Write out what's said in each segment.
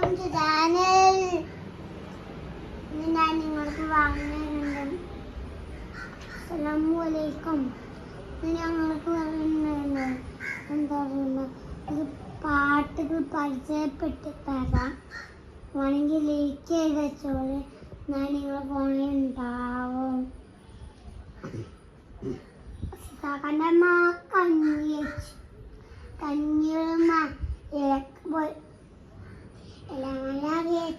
Channel ഞാൻ നിങ്ങൾക്ക് വാങ്ങുന്നുണ്ട്. അസ്സലാമലൈക്കും. ഞങ്ങൾക്ക് പറയുന്നത് എന്താ പറയുക, ഒരു പാട്ടുകൾ പരിചയപ്പെട്ട് തരാം. വേണമെങ്കിൽ ലൈക്ക് ചെയ്ത് വെച്ചോളൂ. ഞാൻ നിങ്ങളുടെ ഫോണിൽ ഉണ്ടാവും. കണ്ടമ്മ കഞ്ഞി വെച്ചു. കഞ്ഞിയുമ്മ ഇലക്ക് പോയി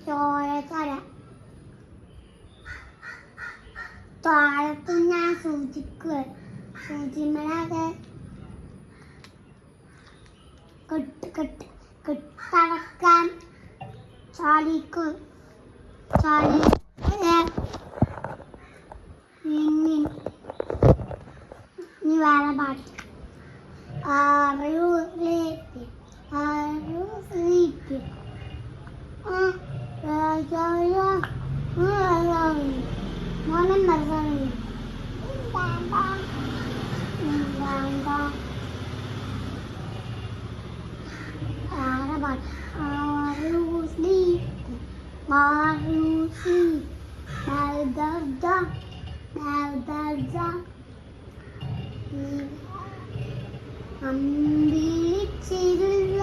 ചോര ചോര താഴത്ത് ഞാൻ സൂചിമലൊക്കെ കെട്ടടക്കാൻ ചാലിക്കും ചാലി ഇനി വേറെ പാട്ട് മോനെ മറന്നു അമ്പിളിച്ചിരുള്ള